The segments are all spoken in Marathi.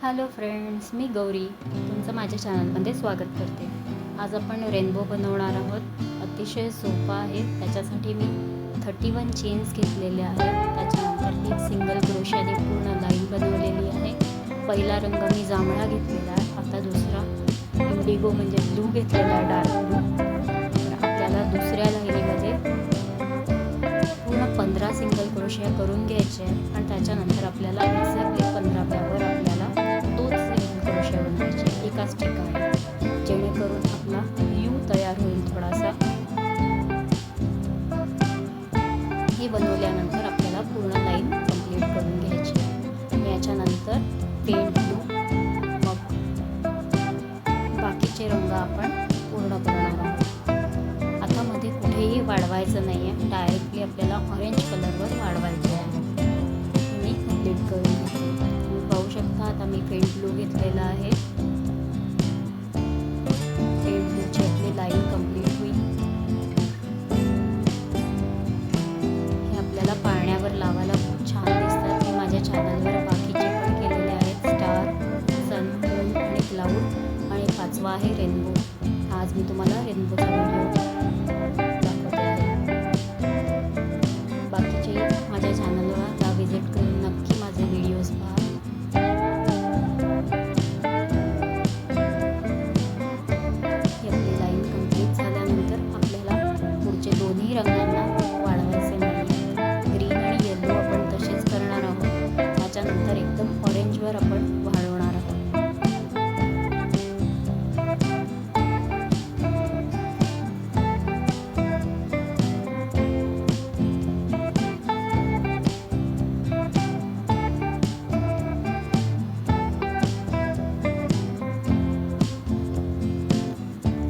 हॅलो फ्रेंड्स, मी गौरी तुमचं माझ्या चॅनलमध्ये स्वागत करते। आज आपण रेनबो बनवणार आहोत। अतिशय सोपा आहे। त्याच्यासाठी मी 31 चेन्स घेतलेले आहेत। त्याच्यानंतर एक सिंगल क्रोशियाने पूर्ण लाईन बनवलेली आहे। पहिला रंग मी जांभळा घेतलेला आहे। आता दुसरा इंडिगो म्हणजे ब्लू घेतलेला आहे, डार्क ब्लू। तर आपल्याला दुसऱ्या लाईनीमध्ये पूर्ण 15 सिंगल क्रोशिया करून घ्यायचे आहे आणि त्याच्यानंतर आपल्याला एक्झॅक्टली 15व्यावर आपल्याला एकाच ठिकाणी, जेणेकरून आपला यू तयार होईल थोडासा। हे बनवल्यानंतर आपल्याला पूर्ण लाईन कंप्लीट करून घ्यायची आहे। याच्यानंतर पेंट ब्लू, मग बाकीचे रंग आपण पूर्ण करणार आहोत। आता मध्ये कुठेही वाढवायचं नाही आहे, डायरेक्टली आपल्याला ऑरेंज कलरवर वाढवायचे आहे। मी कंप्लीट करून घेतली। तुम्ही पाहू शकता आता मी पेंट ब्लू घेतलेला आहे। लाईन कंप्लीट होईल। हे आपल्याला पाण्यावर लावायला खूप छान दिसतात। मी माझ्या चॅनलवर बाकीचे पण केलेले आहेत, स्टार, सन, मून आणि क्लाउड, आणि 5वा आहे रेनबो। आज मी तुम्हाला रेनबोचा व्हिडिओ दाखवते आहे। बाकीचे माझ्या चॅनलवर जा, व्हिजिट करून नक्की माझे व्हिडिओज पहा। दोन्ही रंगांना वाढवायचे नाही, ग्रीन आणि येलो आपण तसेच करणार आहोत। त्याच्यानंतर एकदम ऑरेंजवर आपण वाढवणार आहोत।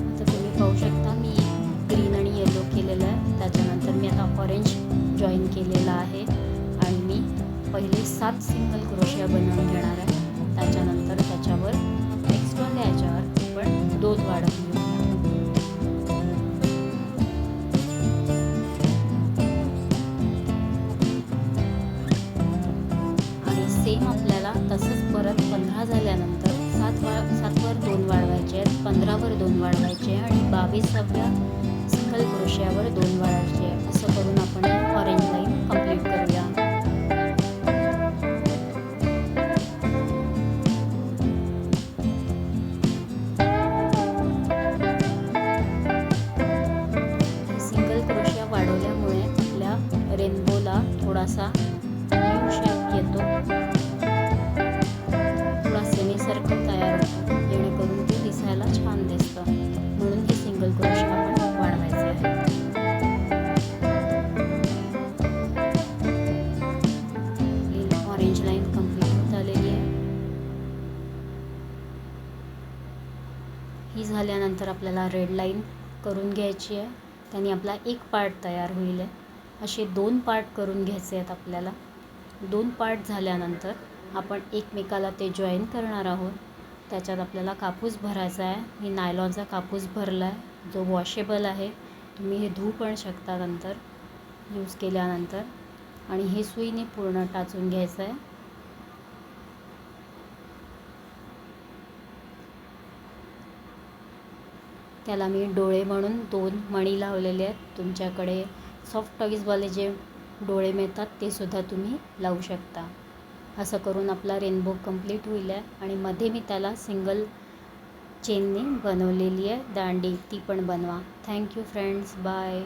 आता तुम्ही पाहू शकता मी ग्रीन आणि येलो केलेलं आहे। त्याच्यानंतर मी आता ऑरेंज जॉईन केलेला आहे आणि मी पहिले 7 सिंगल क्रोशिया बनवून घेणार आहे। त्याच्यानंतर त्याच्यावर नेक्स्ट वाल्या याच्यावर आपण 2 वाढवून घेऊ। आणि सेम आपल्याला तसंच परत 15 झाल्यानंतर 7वर 2 वाढवायचे आहेत, 15वर 2 वाढवायचे आणि 22व्या सिंगल क्रोशियावर 2 वाढवायचे। असं करून आपण ऑरेंज लाईन कंप्लीट करूया। सिंगल क्रोशिया वाढवल्यामुळे आपल्या रेनबोला थोडासा यू शेप येतो, थोडा सेमी सर्कल तयार होतो, जेणेकरून ते दिसायला छान दिसतं। म्हणून हे सिंगल क्रोशिया आपण वाढवायचे आहे। ऑरेंज लाईन कंप्लीट होत आलेली आहे। ही झाल्यानंतर आपल्याला रेड लाईन करून घ्यायची आहे। त्याने आपला एक पार्ट तयार होईल। असे 2 पार्ट करून घ्यायचे आहेत आपल्याला। 2 पार्ट झाल्यानंतर आपण एकमेकाला ते जॉईन करणार आहोत। त्याच्यात आपल्याला कापूस भरायचा आहे। मी नायलॉनचा कापूस भरला आहे, जो वॉशेबल आहे। तुम्ही हे धुवू पण शकता नंतर यूज केल्यानंतर। आणि हे सुईने पूर्ण टाचून घ्यायचं आहे। त्याला मी डोळे म्हणून 2 मणी लावलेले आहेत। तुमच्याकडे सॉफ्ट टॉईजवाले जे डोळे मिळतात ते सुद्धा तुम्ही लावू शकता। असं करून आपला रेनबो कंप्लीट होईल आहे। आणि मध्ये मी त्याला सिंगल चेनने बनवलेली आहे दांडी, ती पण बनवा। Thank you friends, bye.